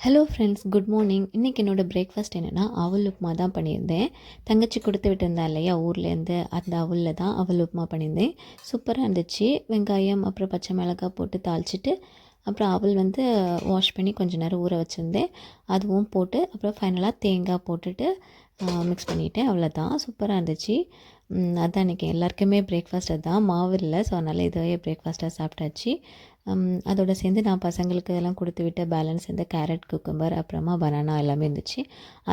Hello friends, good morning. இன்றைக்கி என்னோடய breakfast என்னென்னா அவல் உப்புமா தான் பண்ணியிருந்தேன். தங்கச்சி கொடுத்து விட்டுருந்தா இல்லையா ஊர்லேருந்து, அந்த அவலில் தான் அவல் உப்புமா பண்ணியிருந்தேன். சூப்பராக இருந்துச்சு. வெங்காயம் அப்புறம் பச்சை மிளகாய் போட்டு தாளிச்சிட்டு, அப்புறம் அவல் வந்து வாஷ் பண்ணி கொஞ்சம் நேரம் ஊற வச்சுருந்தேன். அதுவும் போட்டு அப்புறம் ஃபைனலாக தேங்காய் போட்டுட்டு மிக்ஸ் பண்ணிவிட்டேன். அவ்வளோதான், சூப்பராக இருந்துச்சு. அதான் இன்றைக்கி எல்லாருக்குமே பிரேக்ஃபாஸ்ட் அதுதான். மாவு இல்லை, ஸோ அதனால் இதுவே பிரேக்ஃபாஸ்ட்டாக சாப்பிட்டாச்சு. அதோடு சேர்ந்து நான் பசங்களுக்கு எல்லாம் கொடுத்து விட்ட பேலன்ஸ் இந்த கேரட், குக்கும்பர், அப்புறமா பனானா எல்லாமே இருந்துச்சு.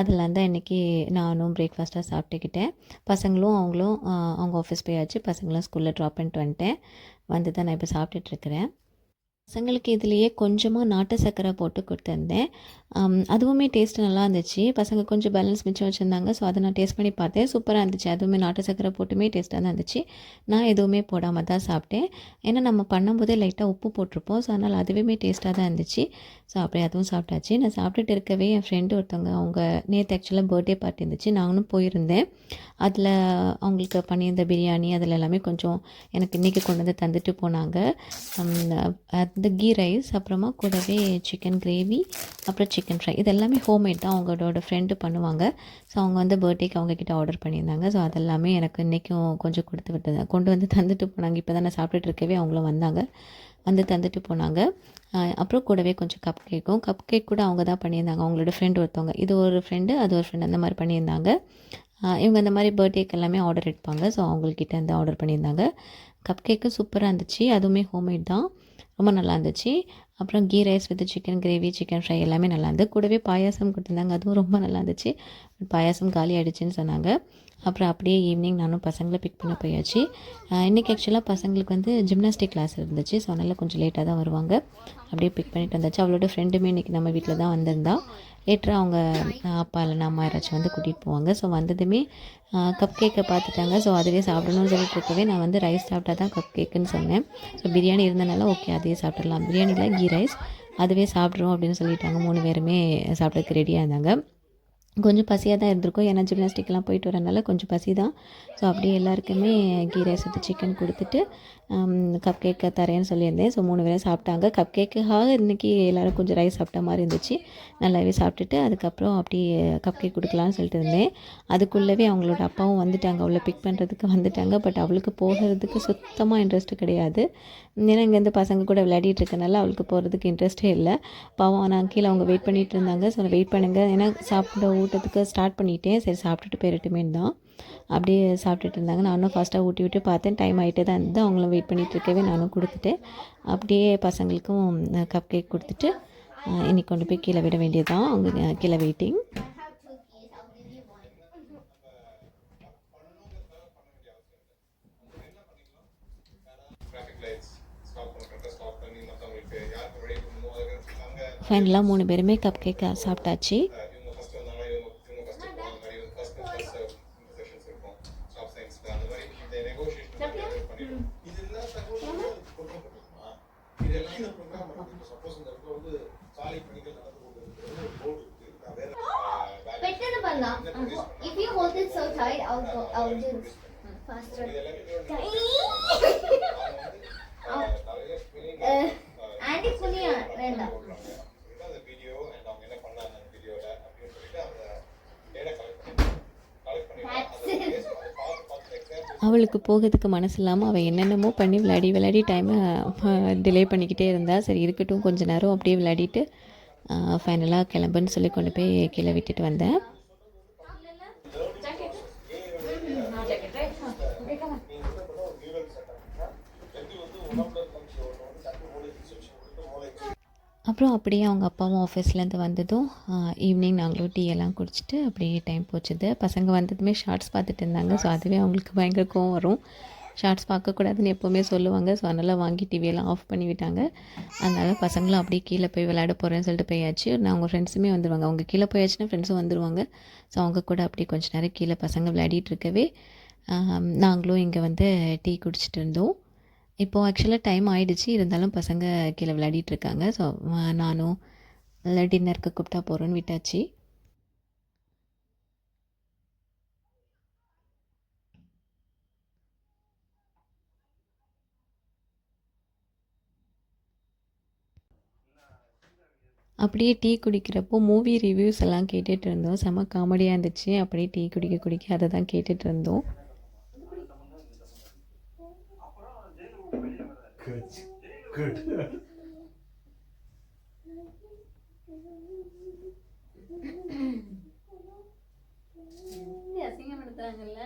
அதெல்லாம் தான் இன்றைக்கி நானும் பிரேக்ஃபாஸ்ட்டாக சாப்பிட்டுக்கிட்டேன். பசங்களும் அவங்களும் அவங்க ஆஃபீஸ் போயாச்சு. பசங்களும் ஸ்கூலில் ட்ராப் பண்ணிட்டு வந்துட்டேன். வந்து தான் நான் இப்போ சாப்பிட்டுட்ருக்கிறேன். பசங்களுக்கு இதுலேயே கொஞ்சமாக நாட்டு சர்க்கரை போட்டு கொடுத்துருந்தேன். அதுவுமே டேஸ்ட்டு நல்லா இருந்துச்சு. பசங்க கொஞ்சம் பேலன்ஸ் மிச்சம் வச்சுருந்தாங்க. ஸோ அதை நான் டேஸ்ட் பண்ணி பார்த்தேன். சூப்பராக இருந்துச்சு. அதுவுமே நாட்டு சர்க்கரை போட்டுமே டேஸ்ட்டாக தான் இருந்துச்சு. நான் எதுவுமே போடாமல் தான் சாப்பிட்டேன். ஏன்னா நம்ம பண்ணும்போதே லைட்டாக உப்பு போட்டிருப்போம். ஸோ அதனால் அதுவுமே டேஸ்ட்டாக தான் இருந்துச்சு. ஸோ அப்படியே அதுவும் சாப்பிட்டாச்சு. நான் சாப்பிட்டுட்டு இருக்கவே என் ஃப்ரெண்டு ஒருத்தவங்க, அவங்க நேற்று ஆக்சுவலாக பர்த்டே பார்ட்டி இருந்துச்சு. நானும் போயிருந்தேன். அதில் அவங்களுக்கு பண்ணியிருந்த பிரியாணி அதில் எல்லாமே கொஞ்சம் எனக்கு இன்றைக்கி கொண்டு வந்து தந்துட்டு போனாங்க. அந்த கீ ரைஸ், அப்புறமா கூடவே சிக்கன் கிரேவி, அப்புறம் சிக்கன் ஃப்ரை. இது எல்லாமே ஹோம்மேட் தான். அவங்களோட ஃப்ரெண்டு பண்ணுவாங்க. ஸோ அவங்க வந்து பர்த்டேக்கு அவங்கக்கிட்ட ஆர்டர் பண்ணியிருந்தாங்க. ஸோ அதெல்லாமே எனக்கு இன்றைக்கும் கொஞ்சம் கொடுத்து விட்டது கொண்டு வந்து தந்துட்டு போனாங்க. இப்போ தான் நான் சாப்பிட்டுட்டு இருக்கவே அவங்களும் வந்தாங்க, வந்து தந்துட்டு போனாங்க. அப்புறம் கூடவே கொஞ்சம் கப் கேக் கூட அவங்க தான் பண்ணியிருந்தாங்க. அவங்களோட ஃப்ரெண்டு ஒருத்தவங்க, இது ஒரு ஃப்ரெண்டு அது ஒரு ஃப்ரெண்டு, அந்த மாதிரி பண்ணியிருந்தாங்க. இவங்க இந்த மாதிரி பர்த்டேக்கு எல்லாமே ஆர்டர் எடுப்பாங்க. ஸோ அவங்கக்கிட்ட இருந்து ஆர்டர் பண்ணியிருந்தாங்க. கப் கேக்கு சூப்பராக இருந்துச்சு. அதுவுமே ஹோம்மேட் தான், ரொம்ப நல்லா இருந்துச்சு. அப்புறம் ghee rice with chicken gravy, chicken fry எல்லாமே நல்லா இருந்தது. கூடவே பாயாசம் கொடுத்துருந்தாங்க. அதுவும் ரொம்ப நல்லா இருந்துச்சு. பாயாசம் காலி ஆகிடுச்சின்னு சொன்னாங்க. அப்புறம் அப்படியே ஈவினிங் நானும் பசங்களை பிக் பண்ண போயாச்சு. இன்றைக்கி ஆக்சுவலாக பசங்களுக்கு வந்து ஜிம்னாஸ்டிக் கிளாஸ் இருந்துச்சு. ஸோ அதனால் கொஞ்சம் லேட்டாக தான் வருவாங்க. அப்படியே பிக் பண்ணிட்டு வந்தாச்சு. அவளோட ஃப்ரெண்டுமே இன்றைக்கி நம்ம வீட்டில் தான் வந்திருந்தா. லேட்டராக அவங்க அப்பா இல்லைனா அம்மா யாராச்சும் வந்து கூட்டிகிட்டு போவாங்க. ஸோ வந்ததுமே கப் கேக்கை பார்த்துட்டாங்க. ஸோ அதுவே சாப்பிடணும்னு சொல்லிட்டு இருக்கவே நான் வந்து ரைஸ் சாப்பிட்டா தான் கப் கேக்குன்னு சொன்னேன். ஸோ பிரியாணி இருந்தனால ஓகே, அதையே சாப்பிட்றலாம். பிரியாணியில் கீ ரைஸ் அதுவே சாப்பிட்றோம் அப்படின்னு சொல்லிட்டாங்க. 3 பேருமே சாப்பிட்றதுக்கு ரெடியாக இருந்தாங்க. கொஞ்சம் பசியாக தான் இருந்திருக்கும். ஏன்னா ஜிம்னாஸ்டிக்லாம் போயிட்டு வரனால கொஞ்சம் பசி தான். ஸோ அப்படியே எல்லாருக்குமே கீ ரைஸ் வித் சிக்கன் கொடுத்துட்டு கப் கேக்கை தரேன்னு சொல்லியிருந்தேன். ஸோ 3 பேரும் சாப்பிட்டாங்க. கப் கேக்குக்காக இன்றைக்கி எல்லோரும் கொஞ்சம் ரைஸ் சாப்பிட்ட மாதிரி இருந்துச்சு. நல்லாவே சாப்பிட்டுட்டு அதுக்கப்புறம் அப்படியே கப் கேக் கொடுக்கலான்னு சொல்லிட்டு இருந்தேன். அதுக்குள்ளவே அவங்களோட அப்பாவும் வந்துட்டாங்க. அவளை பிக் பண்ணுறதுக்கு வந்துட்டாங்க. பட் அவளுக்கு போகிறதுக்கு சுத்தமாக இன்ட்ரெஸ்ட்டு கிடையாது. ஏன்னா இங்கேருந்து பசங்க கூட விளையாடிட்டு இருக்கனால அவளுக்கு போகிறதுக்கு இன்ட்ரெஸ்ட்டே இல்லை. பாவம் நான் கீழே அவங்க வெயிட் பண்ணிகிட்டு இருந்தாங்க. ஸோ வெயிட் பண்ணுங்கள், ஏன்னா சாப்பிட ஊட்டத்துக்கு ஸ்டார்ட் பண்ணிட்டேன். சரி சாப்பிட்டுட்டு போயிடட்டுமேன்னு தான் அப்படியே சாப்பிட்டுட்டு இருந்தாங்க. நானும் ஃபாஸ்ட்டாக ஊட்டி விட்டு பார்த்தேன். டைம் ஆகிட்டே தான் இருந்தது. அவங்களும் வெயிட் பண்ணிகிட்டு இருக்கவே நானும் கொடுத்துட்டேன். அப்படியே பசங்களுக்கும் கப் கேக் கொடுத்துட்டு இன்றைக்கி கொண்டு போய் கீழே விட வேண்டியது தான். அவங்க கீழே வெயிட்டிங். ஃபைனலாக 3 பேருமே கப் கேக்கை சாப்பிட்டாச்சு. If you hold it so tight, I'll do faster. Andy Punia, வேண்டாம். அவளுக்கு போகிறதுக்கு மனசு இல்லாமல் அவள் என்னென்னமோ பண்ணி விளையாடி டைமை டிலே பண்ணிக்கிட்டே இருந்தா. சரி இருக்கட்டும், கொஞ்சம் நேரம் அப்படியே விளையாடிட்டு ஃபைனலாக கிளம்புன்னு சொல்லி கொண்டு போய் கீழே விட்டுட்டு வந்தேன். அப்புறம் அப்படியே அவங்க அப்பாவும் ஆஃபீஸ்லேருந்து வந்ததும் ஈவினிங் நாங்களும் டீ எல்லாம் குடிச்சிட்டு அப்படியே டைம் போச்சுது. பசங்க வந்ததுமே ஷார்ட்ஸ் பார்த்துட்டு இருந்தாங்க. ஸோ அதுவே அவங்களுக்கு பயங்கர கோவம் வரும். ஷார்ட்ஸ் பார்க்கக்கூடாதுன்னு எப்போவுமே சொல்லுவாங்க. ஸோ அதனால் வாங்கி டிவியெல்லாம் ஆஃப் பண்ணி விட்டாங்க. அதனால் பசங்களும் அப்படியே கீழே போய் விளையாட போகிறேன்னு சொல்லிட்டு போயாச்சு. அவங்க ஃப்ரெண்ட்ஸுமே வந்துடுவாங்க. அவங்க கீழே போயாச்சுன்னா ஃப்ரெண்ட்ஸும் வந்துடுவாங்க. ஸோ அவங்க கூட அப்படியே கொஞ்சம் நேரம் கீழே பசங்க விளையாடிட்டு இருக்கவே நாங்களும் இங்கே வந்து டீ குடிச்சிட்டு இருந்தோம். இப்போது ஆக்சுவலாக டைம் ஆகிடுச்சு. இருந்தாலும் பசங்க கீழே விளையாடிட்டுருக்காங்க. ஸோ நானும் டின்னருக்கு கூப்பிட்டா போகிறோன்னு விட்டாச்சு. அப்படியே டீ குடிக்கிறப்போ மூவி ரிவ்யூஸ் எல்லாம் கேட்டுட்டு இருந்தோம். செம்ம காமெடியாக இருந்துச்சு. அப்படியே டீ குடிக்க குடிக்க அதை தான் கேட்டுட்டு இருந்தோம். Good. Good. அசிங்கப்படுத்துறாங்கல்ல.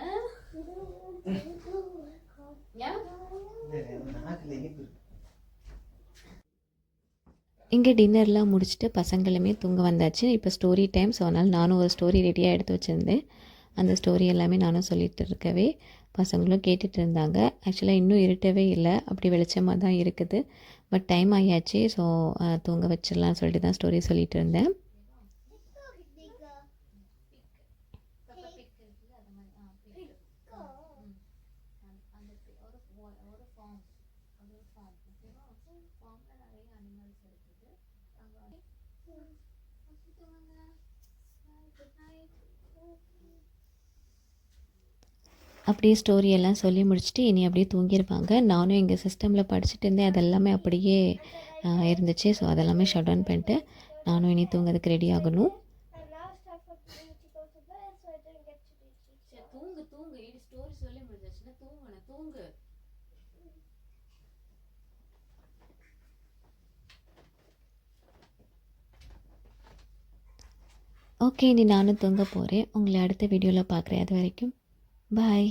இங்கே டின்னர்லாம் முடிச்சுட்டு பசங்களுமே தூங்க வந்தாச்சு. இப்போ ஸ்டோரி டைம். ஸோ அதனால் நானும் ஒரு ஸ்டோரி ரெடியாக எடுத்து வச்சுருந்தேன். அந்த ஸ்டோரி எல்லாமே நானும் சொல்லிகிட்டு இருக்கவே பசங்களும் கேட்டுட்டு இருந்தாங்க. ஆக்சுவலாக இன்னும் இருட்டவே இல்லை, அப்படி வெளிச்சமாக தான் இருக்குது. But time ஆகியாச்சு. ஸோ தூங்க வச்சிடலாம்னு சொல்லிட்டு தான் ஸ்டோரி சொல்லிகிட்டு இருந்தேன். அப்படியே ஸ்டோரியெல்லாம் சொல்லி முடிச்சுட்டு இனி அப்படியே தூங்கியிருப்பாங்க. நானும் எங்கள் சிஸ்டமில் படிச்சுட்டு இருந்தேன். அதெல்லாமே அப்படியே இருந்துச்சு. ஸோ அதெல்லாமே ஷட் டவுன் பண்ணிட்டு நானும் இனி தூங்கிறதுக்கு ரெடி ஆகணும். தூங்கு தூங்கு, இது ஸ்டோரி சொல்லி முடிஞ்சிச்சுன்னா தூங்கணும், தூங்கு. ஓகே, இனி நானும் தூங்க போகிறேன். உங்களை அடுத்த வீடியோவில் பார்க்குறேன். அது வரைக்கும் பாய்.